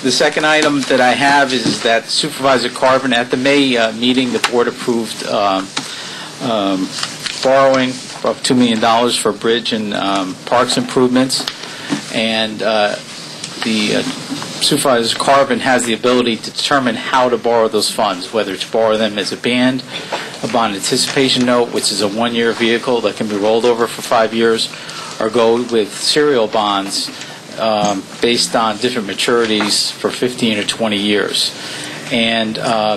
The second item that I have is that Supervisor Carvin, at the May meeting, the board approved borrowing of $2 million for bridge and parks improvements, and the Supervisor Carvin has the ability to determine how to borrow those funds, whether to borrow them as a bond anticipation note, which is a one-year vehicle that can be rolled over for 5 years, or go with serial bonds based on different maturities for 15 or 20 years. And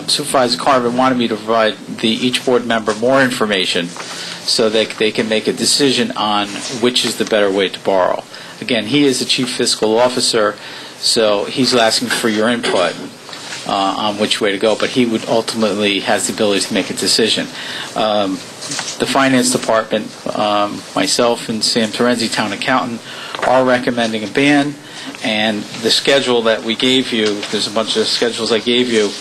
Supervisor Carvin wanted me to provide each board member more information so that they can make a decision on which is the better way to borrow. Again, he is the Chief Fiscal Officer, so he's asking for your input on which way to go, but he would ultimately has the ability to make a decision. The Finance Department, myself and Sam Terenzi, Town Accountant, are recommending a ban, and the schedule that we gave you, there's a bunch of schedules I gave you,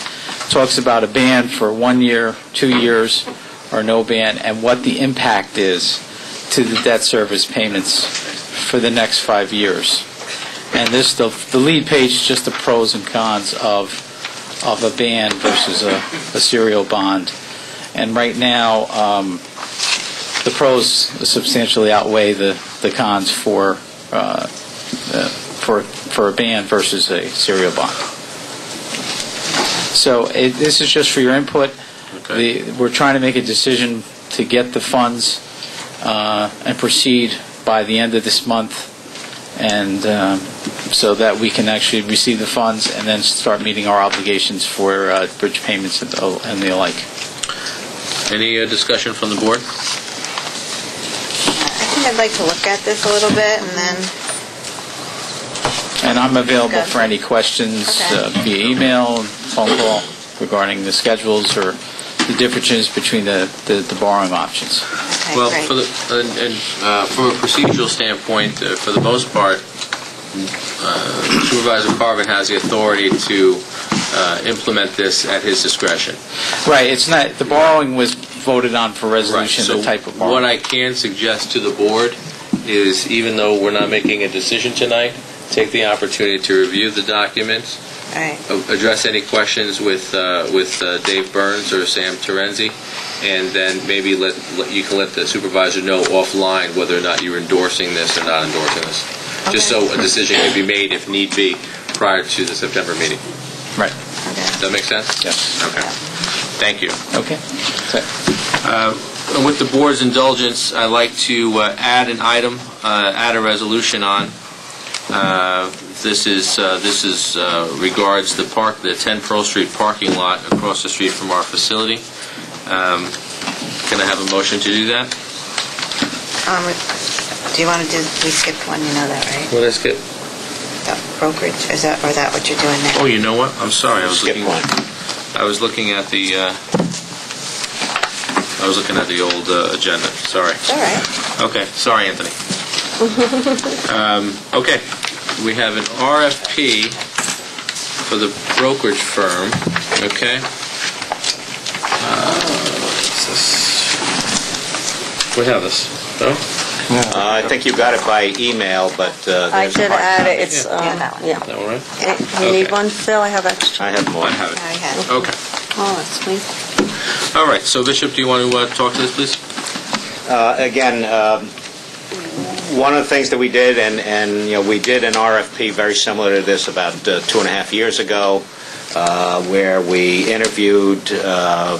talks about a ban for 1 year, 2 years, or no ban, and what the impact is to the debt service payments for the next 5 years. And this, the lead page is just the pros and cons of a ban versus a serial bond. And right now, the pros substantially outweigh the cons for a ban versus a serial bond. So this is just for your input. Okay. We're trying to make a decision to get the funds and proceed by the end of this month, and so that we can actually receive the funds and then start meeting our obligations for bridge payments and the like. Any discussion from the board? I think I'd like to look at this a little bit and then... And I'm available for any questions via email, phone call regarding the schedules or the differences between the borrowing options. Okay, well, great. From a procedural standpoint, for the most part, Supervisor Carvin has the authority to implement this at his discretion. Right. It's not, the borrowing was voted on for resolution, right. So the type of borrowing. What I can suggest to the board is, even though we're not making a decision tonight, take the opportunity to review the documents, right. Address any questions with Dave Byrnes or Sam Terenzi, and then maybe you can let the supervisor know offline whether or not you're endorsing this or not endorsing this. Okay. Just so a decision can be made, if need be, prior to the September meeting. Right. Okay. Does that make sense? Yes. Okay. Thank you. Okay. With the board's indulgence, I'd like to add an item, add a resolution on. This is regards the 10 Pearl Street parking lot across the street from our facility. Can I have a motion to do that? Do you want to do? We skipped one. You know that, right? What did I skip? The brokerage. Is that what you're doing now? Oh, you know what? I'm sorry. I was looking at the old agenda. Sorry. It's all right. Okay. Sorry, Anthony. Okay. We have an RFP for the brokerage firm. Okay. We have this. No? I think you got it by email, but I did add it. It's that one. yeah. That one, right? You need one, Phil? I have extra. I have more. I have it. I had it. Okay. Oh, that's sweet. All right. So, Bishop, do you want to talk to this, please? Again, one of the things that we did, and we did an RFP very similar to this about 2.5 years ago, where we interviewed to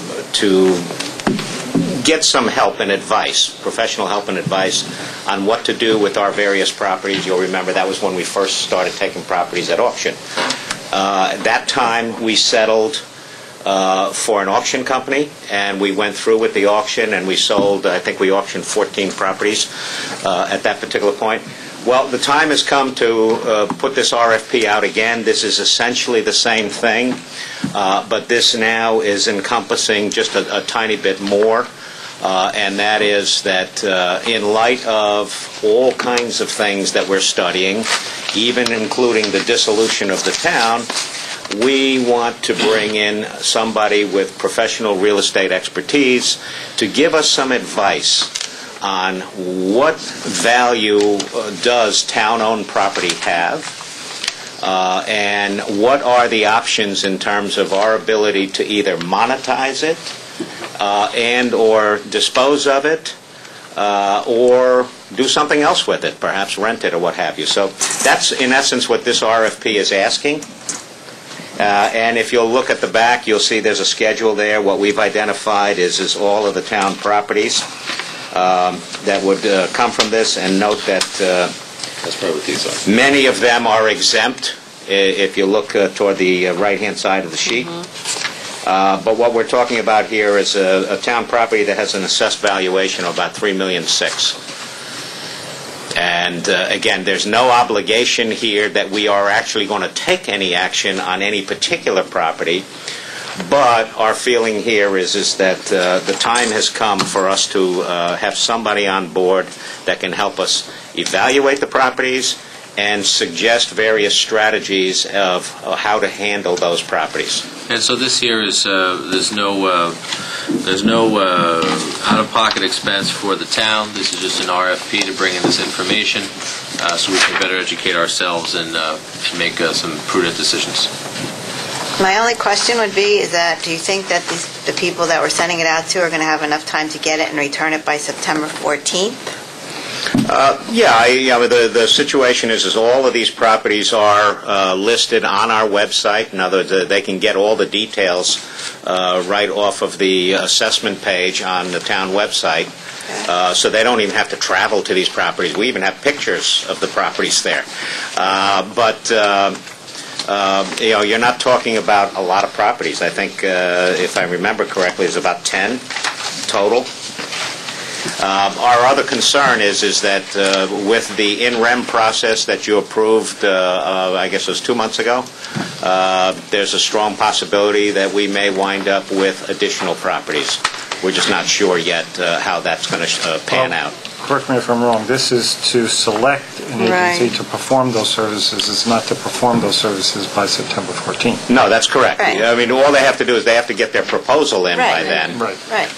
get some help and advice, professional help and advice on what to do with our various properties. You'll remember that was when we first started taking properties at auction. At that time, we settled for an auction company, and we went through with the auction, and we sold, I think we auctioned 14 properties at that particular point. Well, the time has come to put this RFP out again. This is essentially the same thing, but this now is encompassing just a tiny bit more, and that is that in light of all kinds of things that we're studying, even including the dissolution of the town, we want to bring in somebody with professional real estate expertise to give us some advice on what value does town-owned property have, and what are the options in terms of our ability to either monetize it and or dispose of it or do something else with it, perhaps rent it or what have you. So that's in essence what this RFP is asking. And if you'll look at the back, you'll see there's a schedule there. What we've identified is all of the town properties that would come from this, and note that That's probably what these are. many of them are exempt if you look toward the right-hand side of the sheet. But what we're talking about here is a town property that has an assessed valuation of about $3.6 million. And again, there's no obligation here that we are actually going to take any action on any particular property. But our feeling here is that the time has come for us to have somebody on board that can help us evaluate the properties and suggest various strategies of how to handle those properties. And so this here is there's no out-of-pocket expense for the town. This is just an RFP to bring in this information so we can better educate ourselves and make some prudent decisions. My only question would be is that, do you think that the people that we're sending it out to are going to have enough time to get it and return it by September 14th? The situation is all of these properties are listed on our website. In other words, they can get all the details right off of the assessment page on the town website. So they don't even have to travel to these properties. We even have pictures of the properties there. You're not talking about a lot of properties. I think, if I remember correctly, there's about 10 total. Our other concern is that with the in-rem process that you approved, I guess it was 2 months ago, there's a strong possibility that we may wind up with additional properties. We're just not sure yet how that's going to pan out. Correct me if I'm wrong, this is to select an agency to perform those services. It's not to perform those services by September 14th. No, that's correct. Right. I mean, all they have to do is they have to get their proposal in by then. Right. Right.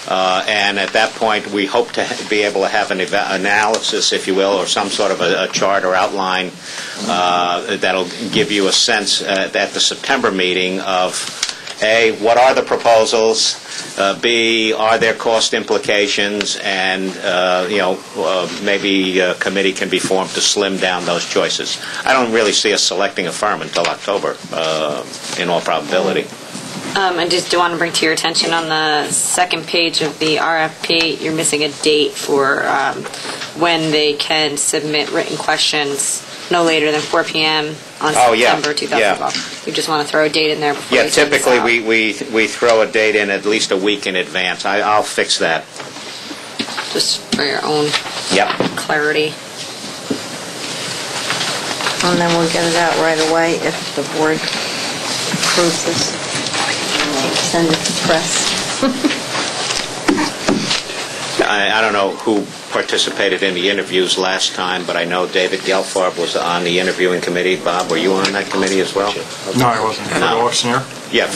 And at that point, we hope to be able to have an analysis, if you will, or some sort of a chart or outline that'll give you a sense at the September meeting of, A, what are the proposals? B, are there cost implications? And, maybe a committee can be formed to slim down those choices. I don't really see us selecting a firm until October, in all probability. I just do want to bring to your attention on the second page of the RFP, you're missing a date for when they can submit written questions no later than 4 p.m. on September 2012. You just want to throw a date in there before you send this out. Typically we throw a date in at least a week in advance. I'll fix that. Just for your own clarity. And then we'll get it out right away if the board approves this. Send it to press. I don't know who participated in the interviews last time, but I know David Gelfarb was on the interviewing committee. Bob, were you on that committee as well? No, I wasn't. No. Yeah,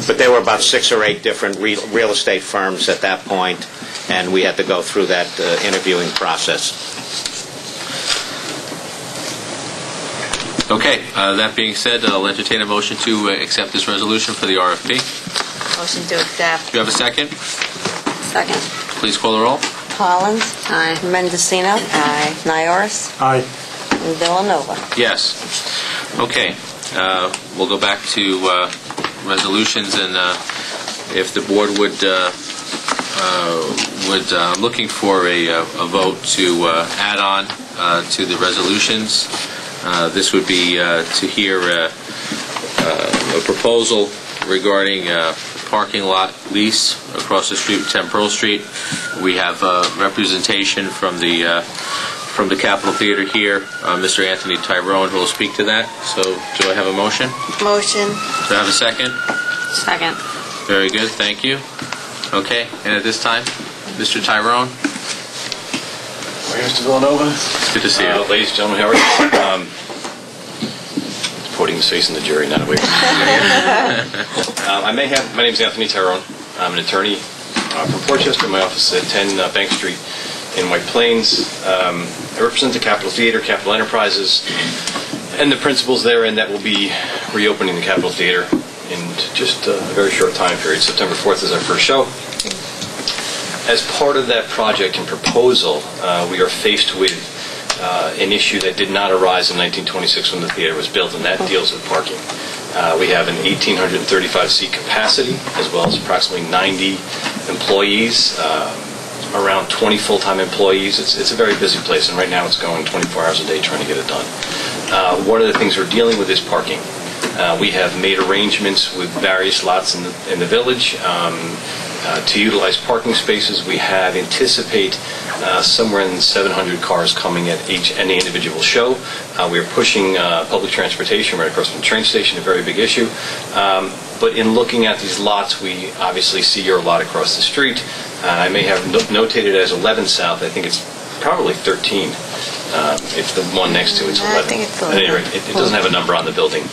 but there were about 6 or 8 different real estate firms at that point, and we had to go through that interviewing process. Okay, that being said, I'll entertain a motion to accept this resolution for the RFP. Motion to accept. Do you have a second? Second. Please call the roll. Collins? Aye. Mendocino? Aye. Nioris? Aye. And Villanova? Yes. Okay, we'll go back to resolutions, and if the board would looking for a vote to add on to the resolutions. This would be to hear a proposal regarding parking lot lease across the street, 10 Pearl Street. We have representation from the Capitol Theater here, Mr. Anthony Tyrone, who will speak to that. So, do I have a motion? Motion. Do I have a second? Second. Very good, thank you. Okay, and at this time, Mr. Tyrone. Mr. Villanova. It's good to see you. Ladies and gentlemen, how are you? The podium's facing the jury, not away from my name is Anthony Tyrone. I'm an attorney from Portchester. My office is at 10 Bank Street in White Plains. I represent the Capitol Theater, Capitol Enterprises, And the principles therein that will be reopening the Capitol Theater in just a very short time period. September 4th is our first show. As part of that project and proposal, we are faced with an issue that did not arise in 1926 when the theater was built, and that deals with parking. We have an 1,835-seat capacity, as well as approximately 90 employees, around 20 full-time employees. It's a very busy place, and right now it's going 24 hours a day trying to get it done. One of the things we're dealing with is parking. We have made arrangements with various lots in the village to utilize parking spaces. We have anticipate somewhere in 700 cars coming at any individual show. We are pushing public transportation right across from the train station, a very big issue. But in looking at these lots, we obviously see your lot across the street. I may have notated it as 11 South. I think it's probably 13. If the one next to it's 11. I think it's 11. At any rate, it doesn't have a number on the building.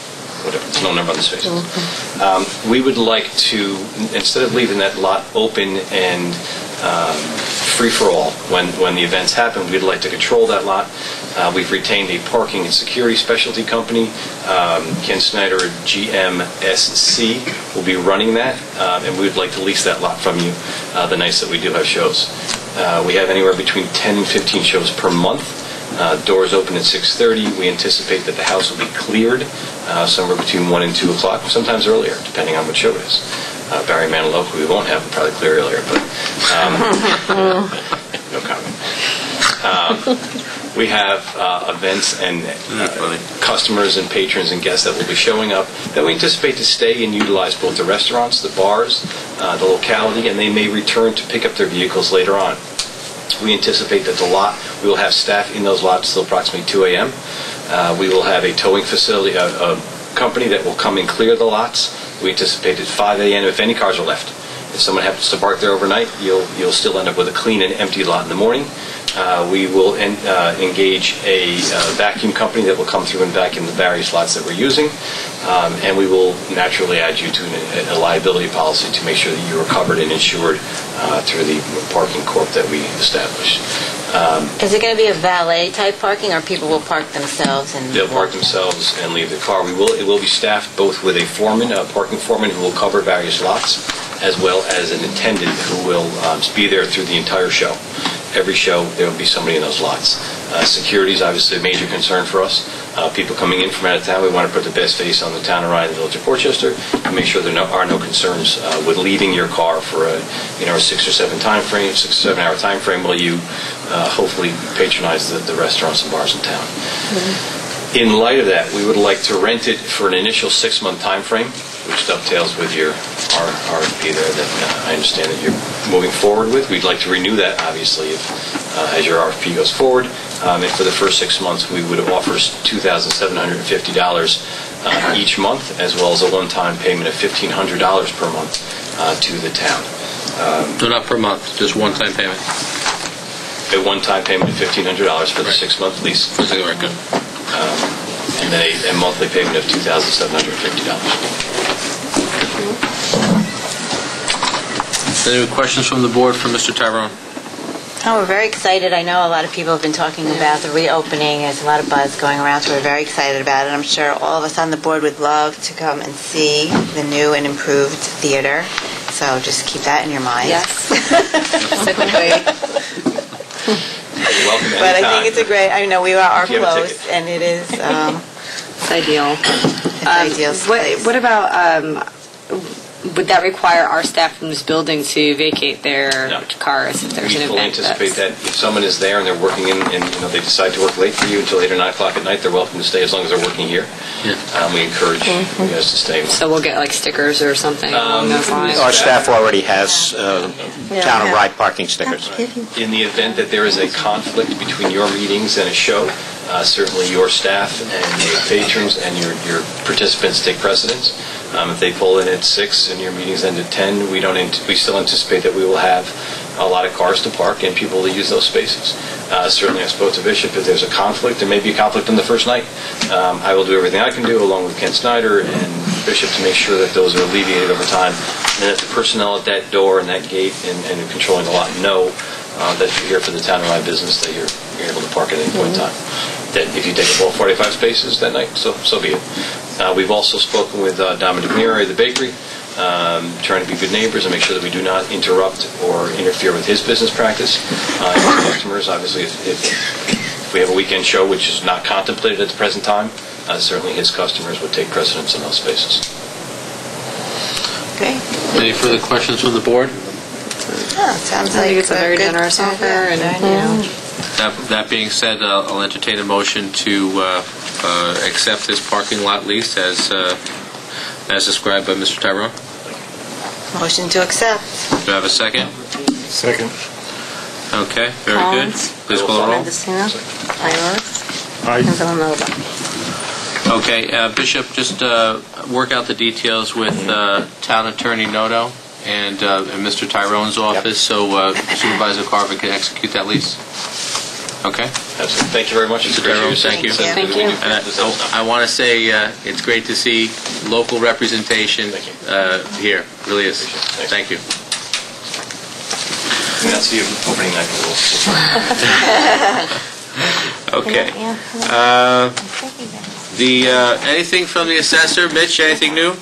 Whatever. There's no number on the space. We would like to, instead of leaving that lot open and free-for-all when the events happen, we'd like to control that lot. We've retained a parking and security specialty company. Ken Snyder at GMSC will be running that, and we would like to lease that lot from you the nights that we do have shows. We have anywhere between 10 and 15 shows per month. Doors open at 6:30. We anticipate that the house will be cleared somewhere between 1 and 2 o'clock, sometimes earlier, depending on what show it is. Barry Manilow, who we won't have, will probably clear earlier, but no comment. We have events and customers and patrons and guests that will be showing up that we anticipate to stay and utilize both the restaurants, the bars, the locality, and they may return to pick up their vehicles later on. We anticipate that we will have staff in those lots till approximately 2 a.m. We will have a towing facility, a company that will come and clear the lots. We anticipate at 5 a.m. if any cars are left. If someone happens to park there overnight, you'll still end up with a clean and empty lot in the morning. We will engage a vacuum company that will come through and vacuum the various lots that we're using. And we will naturally add you to a liability policy to make sure that you are covered and insured through the parking corp that we established. Is it going to be a valet-type parking, or people will park themselves? They'll park themselves and leave the car. It will be staffed both with a foreman, a parking foreman, who will cover various lots, as well as an attendant who will be there through the entire show. Every show, there will be somebody in those lots. Security is obviously a major concern for us. People coming in from out of town, we want to put the best face on the town of Ryan, the village of Portchester, to make sure there are no concerns with leaving your car for a 6 or 7 hour time frame while you hopefully patronize the restaurants and bars in town. In light of that, we would like to rent it for an initial 6-month time frame, which dovetails with your RFP there that I understand that you're moving forward with. We'd like to renew that, obviously, as your RFP goes forward. And for the first 6 months, we would offer $2,750 each month, as well as a one-time payment of $1,500 per month to the town. So not per month, just one-time payment? A one-time payment of $1,500 for the 6-month lease. I think we're good. And then a monthly payment of $2,750. Any questions from the board for Mr. Tyrone? Oh, we're very excited. I know a lot of people have been talking about the reopening. There's a lot of buzz going around, so we're very excited about it. I'm sure all of us on the board would love to come and see the new and improved theater. So just keep that in your mind. Yes. Welcome But I think it's a great, I know we are you have a close, ticket. and it is It's ideal. it's ideal place. What about, would that require our staff from this building to vacate their No. cars if there's We an fully event? anticipate that if someone is there and they're working in, and they decide to work late for you until 8 or 9 o'clock at night, they're welcome to stay as long as they're working here. We encourage you guys to stay. So we'll get like stickers or something along those lines? Our staff already has town of Ride parking stickers. In the event that there is a conflict between your meetings and a show, certainly your staff and your patrons and your participants take precedence. If they pull in at 6 and your meetings end at 10, we still anticipate that we will have a lot of cars to park and people to use those spaces. Certainly, I spoke to Bishop. If there's a conflict, there may be a conflict on the first night. I will do everything I can do, along with Ken Snyder and Bishop, to make sure that those are alleviated over time, and that the personnel at that door and that gate and controlling the lot know that you're here for the town of my business, that you're able to park at any point in time. that if you take up all 45 spaces that night, so be it. We've also spoken with Dominic Neri of the bakery, trying to be good neighbors and make sure that we do not interrupt or interfere with his business practice. His customers, obviously, if we have a weekend show, which is not contemplated at the present time, certainly his customers would take precedence in those spaces. Great. Any further questions from the board? Sounds I like think it's a very good- generous offer, and That being said, I'll entertain a motion to accept this parking lot lease as described by Mr. Tyrone. Motion to accept. Do I have a second? Second. Okay, very good. Collins. Please call the roll. Mendocino. Byrnes. Aye. And Villanova. Okay, Bishop, just work out the details with Town Attorney Noto and Mr. Tyrone's office so Supervisor Carver can execute that lease. Okay? Absolutely. Thank you very much. Mr. Tyrone, thank you. Thank you. And I want to say it's great to see local representation here. Really is. Thank you. I'll see you opening night. Okay. Anything from the assessor? Mitch, anything new?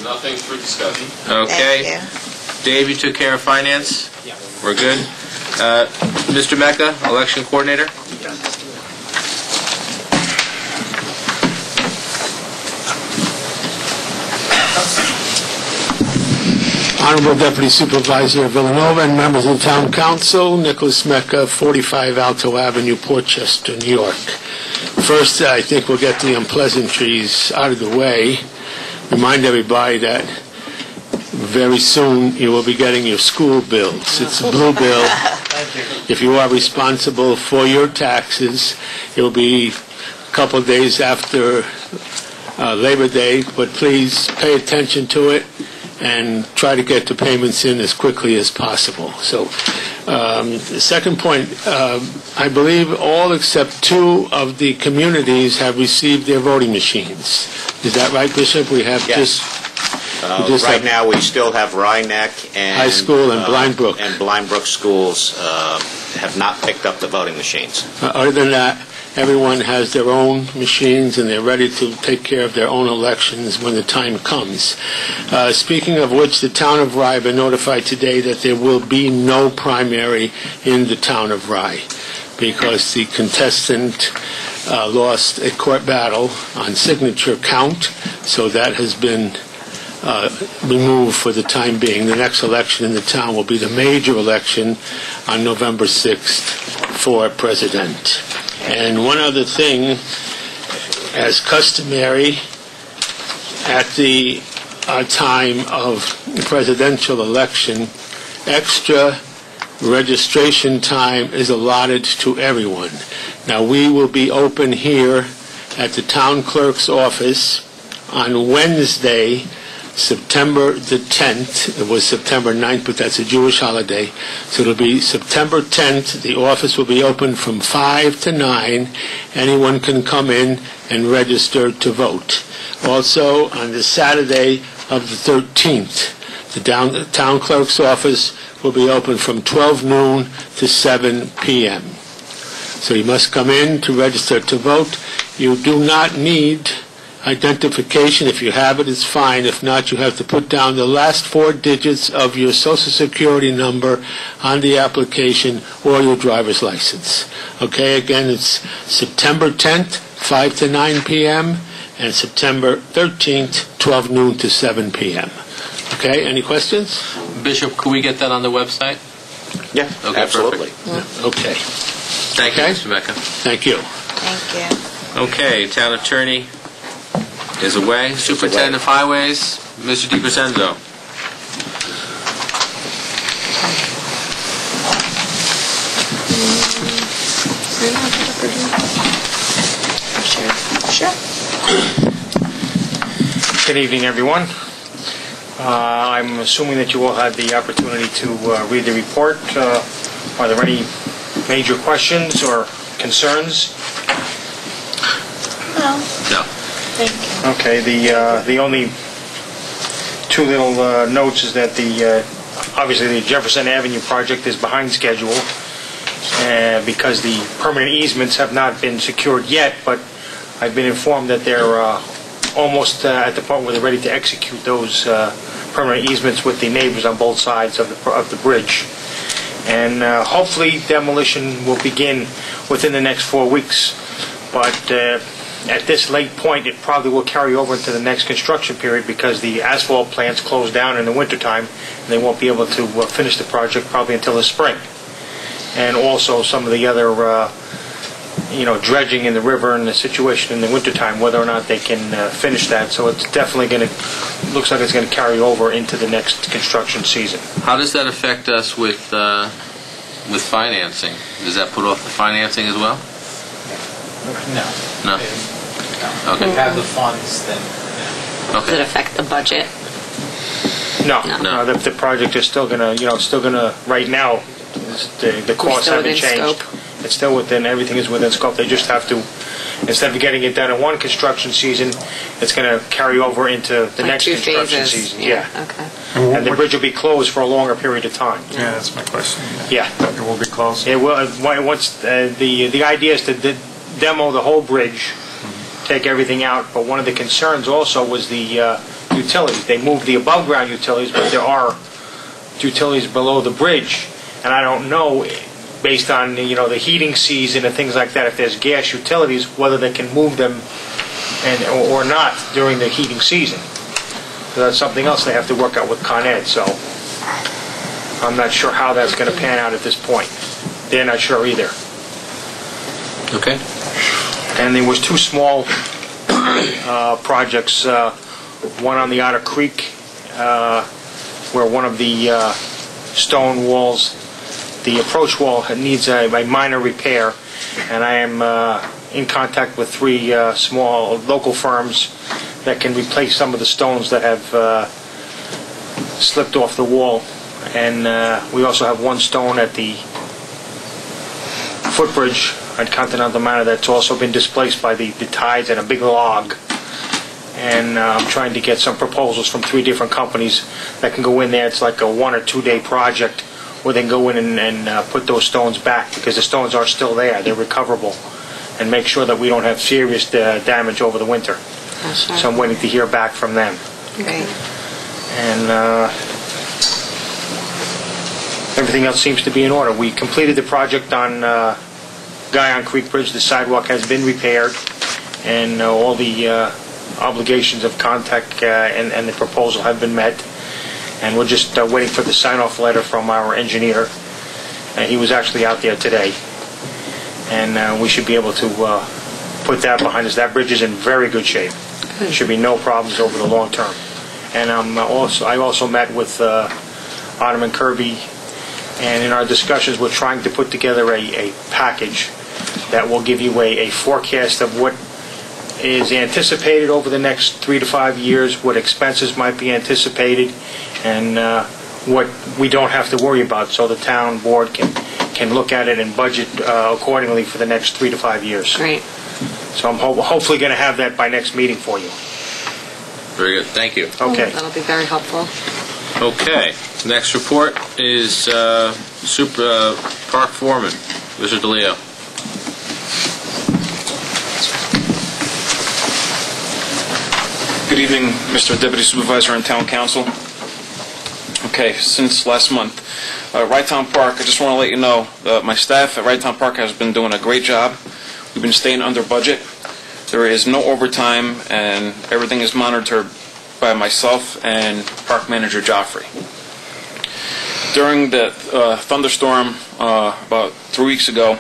Nothing for discussion. Okay. Thank you. Dave, you took care of finance? Yeah. We're good. Mr. Mecca, election coordinator? Honorable Deputy Supervisor of Villanova and members of the Town Council, Nicholas Mecca, 45 Alto Avenue, Portchester, New York. First, I think we'll get the unpleasantries out of the way. Remind everybody that very soon you will be getting your school bills. It's a blue bill. If you are responsible for your taxes, it will be a couple of days after Labor Day, but please pay attention to it and try to get the payments in as quickly as possible. So, the second point, I believe all except 2 of the communities have received their voting machines. Is that right, Bishop? We have Yes. Right now, we still have Rhinebeck and High School and Blindbrook. And Blindbrook schools have not picked up the voting machines. Other than that, everyone has their own machines and they're ready to take care of their own elections when the time comes. Speaking of which, the town of Rye been notified today that there will be no primary in the town of Rye because the contestant lost a court battle on signature count, so that has been removed for the time being. The next election in the town will be the major election on November 6th for president. And one other thing, as customary at the time of the presidential election, extra registration time is allotted to everyone. Now, we will be open here at the town clerk's office on Wednesday, September the 10th. It was September 9th, but that's a Jewish holiday. So it'll be September 10th. The office will be open from 5 to 9. Anyone can come in and register to vote. Also, on the Saturday of the 13th, the town clerk's office will be open from 12 noon to 7 p.m. So you must come in to register to vote. You do not need identification. If you have it, it's fine. If not, you have to put down the last 4 digits of your Social Security number on the application or your driver's license. Okay, again, it's September 10th, 5 to 9 p.m., and September 13th, 12 noon to 7 p.m. Okay, any questions? Bishop, could we get that on the website? Yeah, Okay, absolutely. perfect. Okay, Thank you, Okay. Mr. Mecca. thank you. Thank you. Okay, Town Attorney is away. Superintendent of Highways, Mr. DeCresenzo. Sure. Good evening, everyone. I'm assuming that you all had the opportunity to read the report. Are there any major questions or concerns? No. No. Thank you. Okay, the only 2 little notes is that obviously the Jefferson Avenue project is behind schedule, because the permanent easements have not been secured yet, but I've been informed that they're almost at the point where they're ready to execute those permanent easements with the neighbors on both sides of the bridge. And hopefully demolition will begin within the next 4 weeks. But at this late point, it probably will carry over into the next construction period because the asphalt plants close down in the wintertime, and they won't be able to finish the project probably until the spring. And also some of the other, dredging in the river and the situation in the wintertime, whether or not they can finish that. So it's definitely looks like it's going to carry over into the next construction season. How does that affect us with financing? Does that put off the financing as well? No. No? Okay. If you have the funds, then... Does it affect the budget? No. No. The project is still going to, right now, the costs haven't changed. Scope. It's still within, everything is within scope. They just have to, instead of getting it done in one construction season, it's going to carry over into the next two construction phases. season. Yeah. Okay. And the bridge will be closed for a longer period of time. Yeah, that's my question. Yeah. It will be closed? It will, once, the idea is to demo the whole bridge, take everything out, but one of the concerns also was the utilities. They moved the above-ground utilities, but there are utilities below the bridge, and I don't know, based on the heating season and things like that, if there's gas utilities, whether they can move them or not during the heating season. So that's something else they have to work out with Con Ed. So I'm not sure how that's going to pan out at this point. They're not sure either. Okay. And there was two small projects, one on the Otter Creek, where one of the stone walls, the approach wall, needs a minor repair, and I am in contact with 3 small local firms that can replace some of the stones that have slipped off the wall. And we also have one stone at the footbridge at Continental Manor that's also been displaced by the tides and a big log. And I'm trying to get some proposals from 3 different companies that can go in there. It's like a 1 or 2 day project where they can go in and put those stones back, because the stones are still there. They're recoverable, and make sure that we don't have serious damage over the winter. Oh, sure. So I'm waiting to hear back from them. Great. And everything else seems to be in order. We completed the project on Guyon Creek Bridge. The sidewalk has been repaired, and all the obligations of contact and the proposal have been met. And we're just waiting for the sign-off letter from our engineer. He was actually out there today. And we should be able to put that behind us. That bridge is in very good shape. There should be no problems over the long term. And I also met with Ottoman Kirby, and in our discussions we're trying to put together a package that will give you a forecast of what is anticipated over the next 3 to 5 years, what expenses might be anticipated, and what we don't have to worry about, so the town board can look at it and budget accordingly for the next 3 to 5 years. Great. So I'm hopefully going to have that by next meeting for you. Very good. Thank you. Okay. That'll be very helpful. Okay. Next report is Super Park Foreman, Mr. DeLeo. Good evening, Mr. Deputy Supervisor and Town Council. Okay, since last month, Right Town Park, I just want to let you know that my staff at Right Town Park has been doing a great job. We've been staying under budget. There is no overtime, and everything is monitored by myself and Park Manager Joffrey. During the thunderstorm about 3 weeks ago,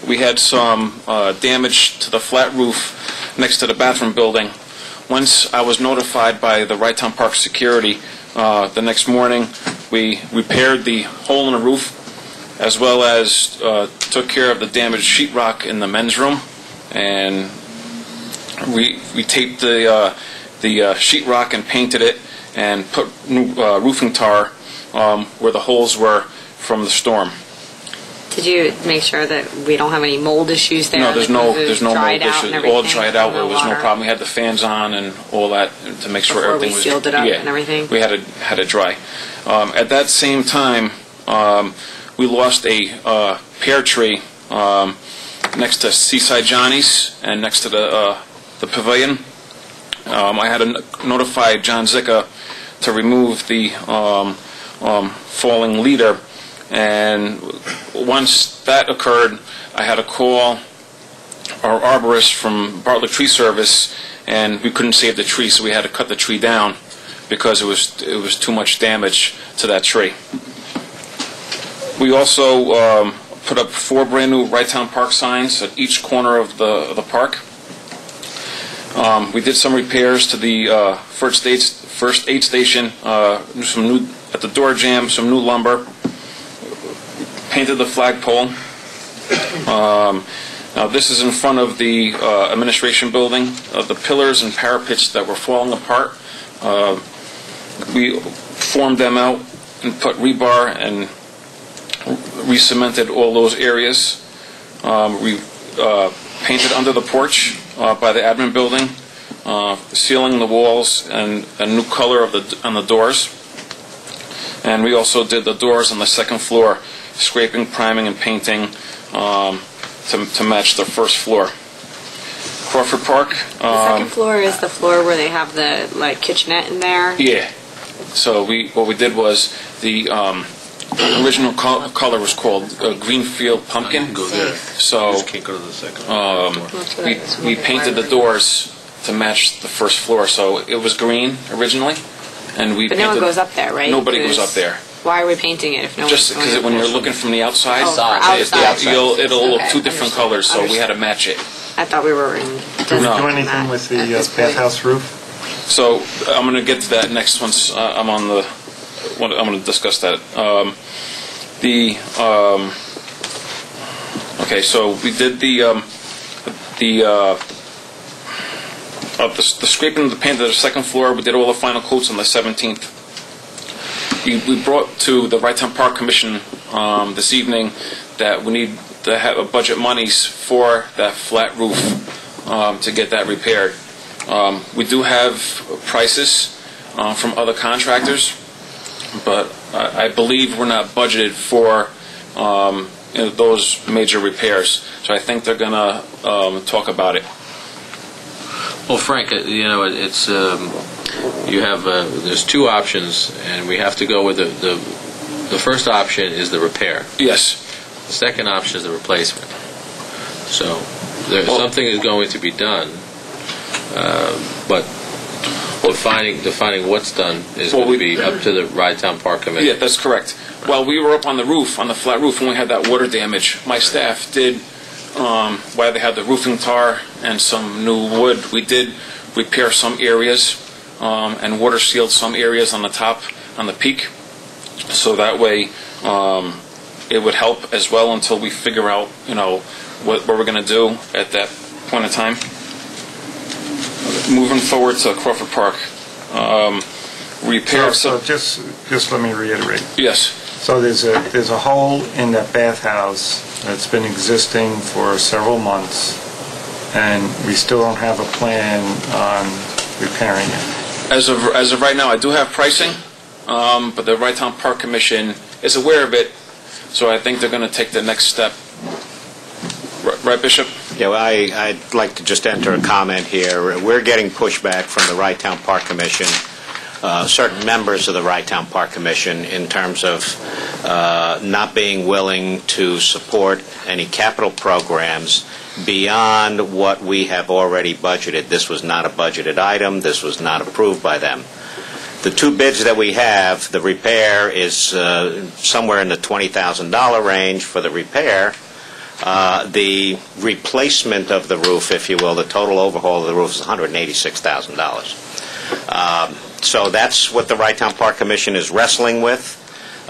we had some damage to the flat roof next to the bathroom building. Once I was notified by the Right Town Park security, the next morning we repaired the hole in the roof, as well as took care of the damaged sheetrock in the men's room, and we taped the sheetrock and painted it, and put new roofing tar where the holes were from the storm. Did you make sure that we don't have any mold issues there? No, there's no mold issues. All dried out. There was no water? problem. We had the fans on and all that to make sure Before everything we was. sealed it up and everything? We had it dry. At that same time, we lost a pear tree next to Seaside Johnny's and next to the pavilion. I had to notify John Zicka to remove the falling leader, and once that occurred, I had to call our arborist from Bartlett Tree Service, and we couldn't save the tree, so we had to cut the tree down because it was too much damage to that tree. We also put up 4 brand new Right Town Park signs at each corner of the park. We did some repairs to the first aid station, some new at the door jamb, some new lumber. Painted the flagpole. Now this is in front of the administration building. The pillars and parapets that were falling apart, we formed them out and put rebar and re-cemented all those areas. We painted under the porch by the admin building, sealing the walls and a new color on the doors. And we also did the doors on the second floor, scraping, priming, and painting to match the first floor. Crawford Park. The second floor is the floor where they have the kitchenette in there. Yeah. So what we did was the original color was called Greenfield Pumpkin. Go there. So You just can't go to the second floor. we painted the doors to match the first floor. So it was green originally, and we. But painted, no one goes up there, right? Nobody goes up there. Why are we painting it if no one's Just going because up when there? you're looking from the outside, It'll look two different colors. So we had to match it. I thought we were in. Do we do anything with the bathhouse roof? So I'm going to get to that next once I'm on the. I'm going to discuss that. Okay, so we did the scraping of the paint of the second floor. We did all the final coats on the 17th. We brought to the Right Town Park Commission this evening that we need to have a budget monies for that flat roof to get that repaired. We do have prices from other contractors, but I believe we're not budgeted for those major repairs. So I think they're going to talk about it. Well, Frank, it's you have there's 2 options, and we have to go with the first option is the repair. Yes. The second option is the replacement. So something is going to be done, but defining what's done is going to be up to the Right Town Park Committee. Yeah, that's correct. While we were up on the roof, on the flat roof, when we had that water damage, my staff did, while they had the roofing tar and some new wood, we did repair some areas and water sealed some areas on the top, on the peak. So that way it would help as well until we figure out, what we're going to do at that point in time. Moving forward to Crawford Park, repair. So just let me reiterate. Yes. So there's a hole in that bathhouse that's been existing for several months, and we still don't have a plan on repairing it. As of right now, I do have pricing, but the Right Town Park Commission is aware of it, so I think they're going to take the next step. Right, Bishop? Yeah, well, I'd like to just enter a comment here. We're getting pushback from the Right Town Park Commission, certain members of the Right Town Park Commission, in terms of not being willing to support any capital programs beyond what we have already budgeted. This was not a budgeted item. This was not approved by them. The 2 bids that we have, the repair is somewhere in the $20,000 range for the repair. The replacement of the roof, if you will, the total overhaul of the roof is $186,000. So that's what the Right Town Park Commission is wrestling with.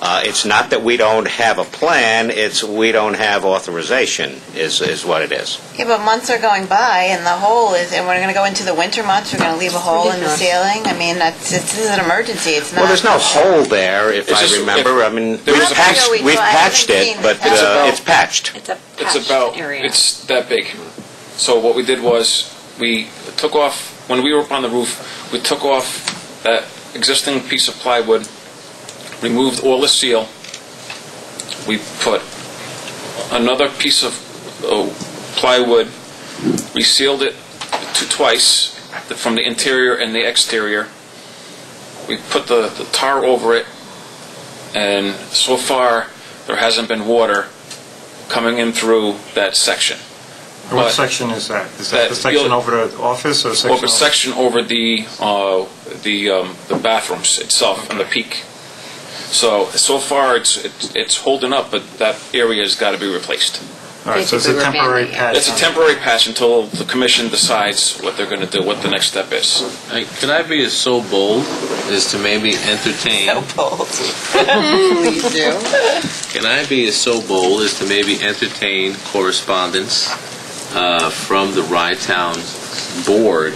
It's not that we don't have a plan, it's we don't have authorization is what it is. Yeah, but months are going by, and the hole is, and we're going to go into the winter months, we're going to leave a hole in the ceiling. I mean, this is an emergency. It's not. Well, there's no hole there, if I remember. I mean, we've patched it, but it's patched. It's a patched area. It's that big. So what we did was we took off, when we were up on the roof, we took off that existing piece of plywood, removed all the seal, we put another piece of plywood, we sealed it twice, from the interior and the exterior. We put the tar over it, and so far there hasn't been water coming in through that section. What section is that? Is that the section over the office or section over the bathrooms itself and the peak. So far it's holding up, but that area has got to be replaced. All right, so it's a temporary patch. It's a temporary patch until the commission decides what they're going to do, what the next step is. Can I be so bold as to maybe entertain? So bold. Please do. Can I be so bold as to maybe entertain correspondence from the Rye-Town Board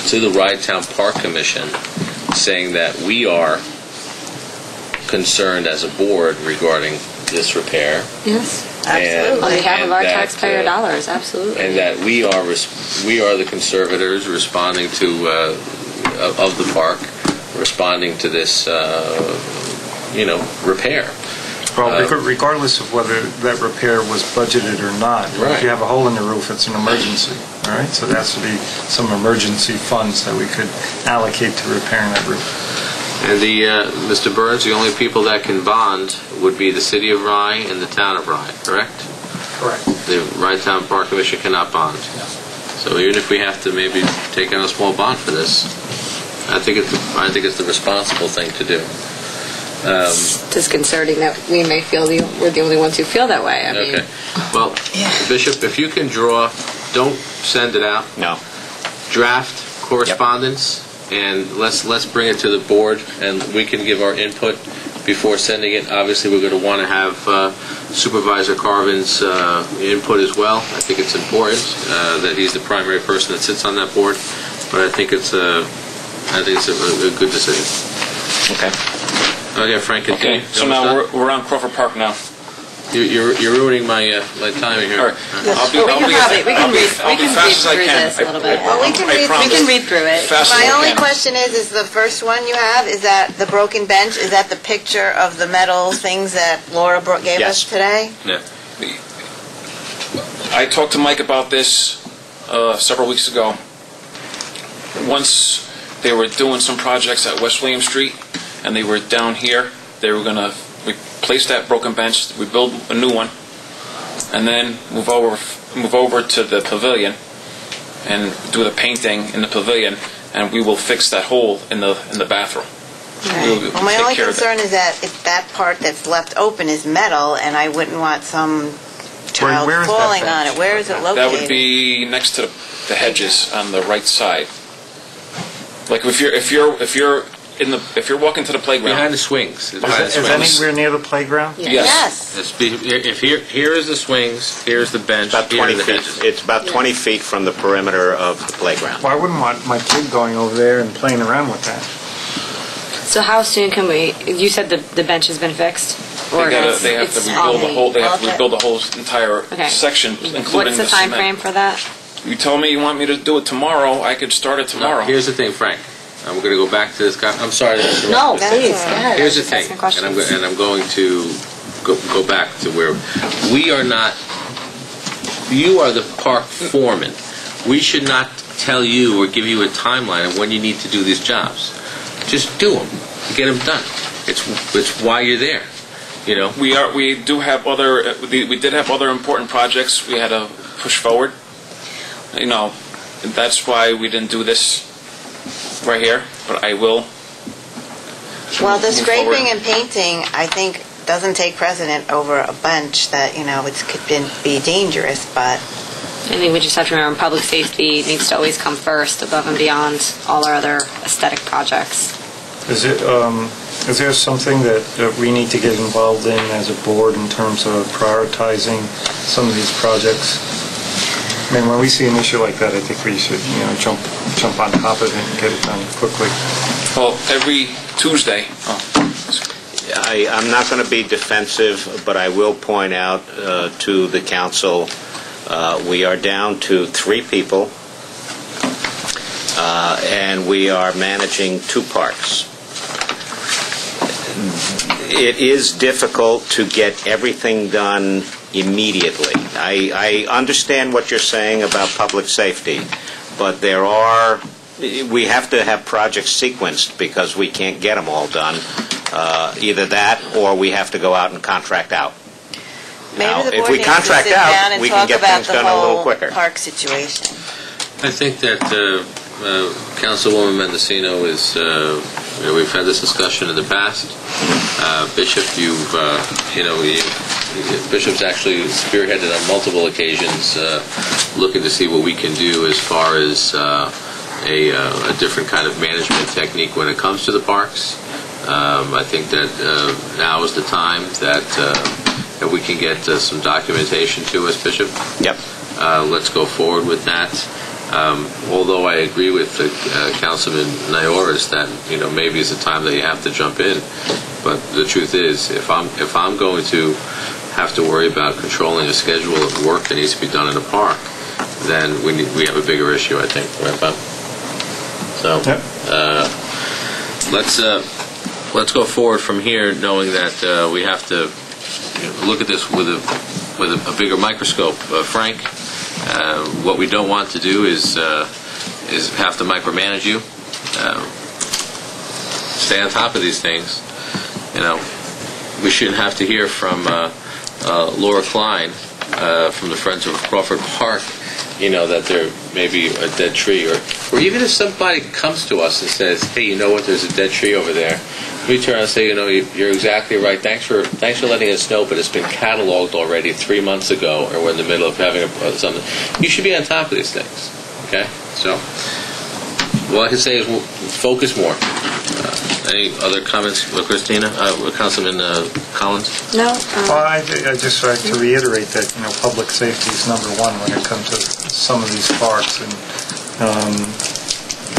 to the Rye-Town Park Commission saying that we are concerned as a board regarding this repair? Yes. Absolutely. On behalf of our taxpayer dollars, absolutely. And that we are the conservators responding to of the park, responding to this repair. Well, regardless of whether that repair was budgeted or not, if you have a hole in the roof, it's an emergency. All right, so there has to be some emergency funds that we could allocate to repairing that roof. And Mr. Byrnes, the only people that can bond would be the City of Rye and the Town of Rye, correct? Correct. The Rye-Town Park Commission cannot bond. So even if we have to maybe take out a small bond for this, I think it's the responsible thing to do. It's disconcerting that we may feel we're the only ones who feel that way. I mean, well, Bishop, if you can draw, don't send it out. No. Draft correspondence. And let's bring it to the board, and we can give our input before sending it. Obviously, we're going to want to have Supervisor Carvin's input as well. I think it's important that he's the primary person that sits on that board. But I think it's a good decision. Okay. Okay, Frank. Okay. So now we're on Crawford Park now. You're ruining my timing here. All right. we can read through this a little bit. Well, we can read through it. My only question is the first one you have, is that the broken bench? Is that the picture of the metal things that Laura gave us today? Yeah. I talked to Mike about this several weeks ago. Once they were doing some projects at West William Street, and they were down here, they were going to replace that broken bench, we build a new one, and then move over to the pavilion and do the painting in the pavilion, and we will fix that hole in the bathroom. Right. Well, my only concern is that if that part that's left open is metal, and I wouldn't want some child falling on it. Where is it located? That would be next to the hedges on the right side. Like if you're walking to the playground. Behind the swings. Is anywhere near the playground? Yes. If here is the swings, here's the bench, about 20 feet. It's about 20 feet from the perimeter of the playground. Well, I wouldn't want my kid going over there and playing around with that. So how soon can we? You said the bench has been fixed, or they have to rebuild the whole. They have to rebuild the whole entire section, including What's the time frame for that? You tell me you want me to do it tomorrow. I could start it tomorrow. No, here's the thing, Frank. I'm going to go back to this guy. I'm sorry to interrupt. No, please. Go ahead. Here's the thing, and I'm going to go back to where we are not. You are the park foreman. We should not tell you or give you a timeline of when you need to do these jobs. Just do them. Get them done. It's why you're there. You know. We did have other important projects we had to push forward. You know, that's why we didn't do this right here, but I will. Well, the scraping and painting, I think, doesn't take precedent over a bench that, it could be dangerous, but... I think we just have to remember public safety needs to always come first, above and beyond all our other aesthetic projects. Is there something that we need to get involved in as a board in terms of prioritizing some of these projects? I mean, when we see an issue like that, I think we should, jump on top of it and get it done quickly. Well, every Tuesday. I'm not going to be defensive, but I will point out to the council, we are down to 3 people, and we are managing 2 parks. it is difficult to get everything done immediately. I understand what you're saying about public safety, but we have to have projects sequenced because we can't get them all done. Either that or we have to go out and contract out. Maybe Now, the if board we needs to contract sit out, down and we can talk get about things the done a little whole quicker. park situation. I think that Councilwoman Mendocino is, we've had this discussion in the past. Bishop, Bishop's actually spearheaded on multiple occasions looking to see what we can do as far as a different kind of management technique when it comes to the parks. I think that now is the time that we can get some documentation to us, Bishop. Yep. Let's go forward with that. Although I agree with Councilman Nayoris that maybe it's a time that you have to jump in, but the truth is, if I'm going to have to worry about controlling a schedule of work that needs to be done in a park, then we have a bigger issue, I think, right, Bob? So let's go forward from here, knowing that we have to look at this with a bigger microscope, Frank. What we don't want to do is have to micromanage you. Stay on top of these things. We shouldn't have to hear from Laura Klein from the Friends of Crawford Park, that there may be a dead tree, or even if somebody comes to us and says, "Hey, you know what? There's a dead tree over there." We turn and say, you're exactly right. Thanks for letting us know, but it's been cataloged already 3 months ago, or we're in the middle of having something. You should be on top of these things. Okay? So, what I can say is focus more. Any other comments, Christina? Councilman Collins? No. Well, I just like to reiterate that public safety is number one when it comes to some of these parks, and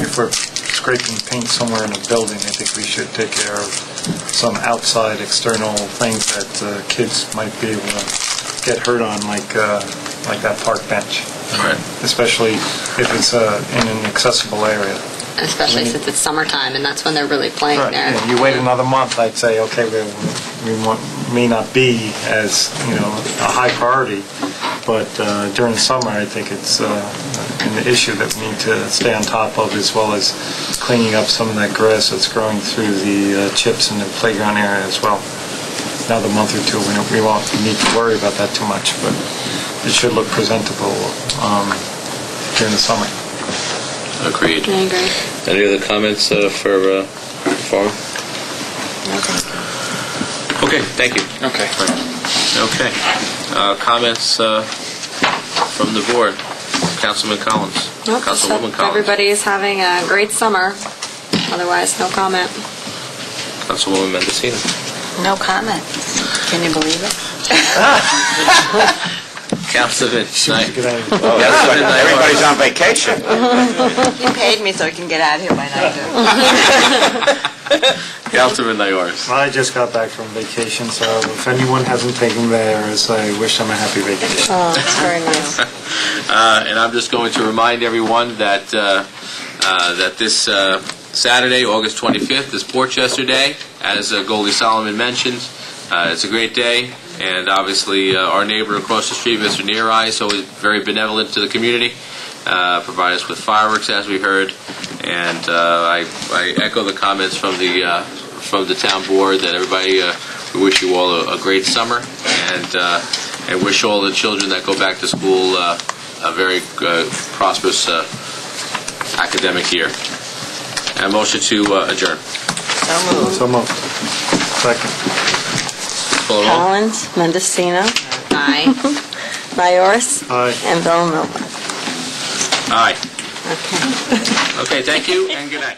if we're scraping paint somewhere in a building, I think we should take care of some outside external things that kids might be able to get hurt on, like that park bench. Right. Especially if it's in an accessible area. Especially since it's summertime, and that's when they're really playing Right. there. Yeah, you wait another month, I'd say, okay, may not be as a high priority, but during the summer, I think it's an issue that we need to stay on top of, as well as cleaning up some of that grass that's growing through the chips in the playground area as well. Another month or two, we won't need to worry about that too much, but it should look presentable during the summer. Agreed. I agree. Any other comments for Forum? Okay, thank you. Okay. Okay. Comments from the board? Councilman Collins. Nope, Councilwoman so Collins. everybody is having a great summer. Otherwise, no comment. Councilwoman Mendocino. No comment. Can you believe it? Councilman Knight. Everybody's on vacation. You paid me so I can get out of here by 9:00. Councilman Nayoris. I just got back from vacation, so if anyone hasn't taken theirs, I wish them a happy vacation. Oh, that's very nice. And I'm just going to remind everyone that this Saturday, August 25th, is Portchester Day, as Goldie Solomon mentioned. It's a great day, and obviously our neighbor across the street, Mr. Neareye, is always very benevolent to the community, provide us with fireworks, as we heard, and I echo the comments from the town board that everybody, we wish you all a great summer, and wish all the children that go back to school a very prosperous academic year. And a motion to adjourn. So moved. Second. Call the roll. Collins, Mendocino, Aye. Nayoris, Aye. and Villanova. Aye. Okay. Okay, thank you, and good night.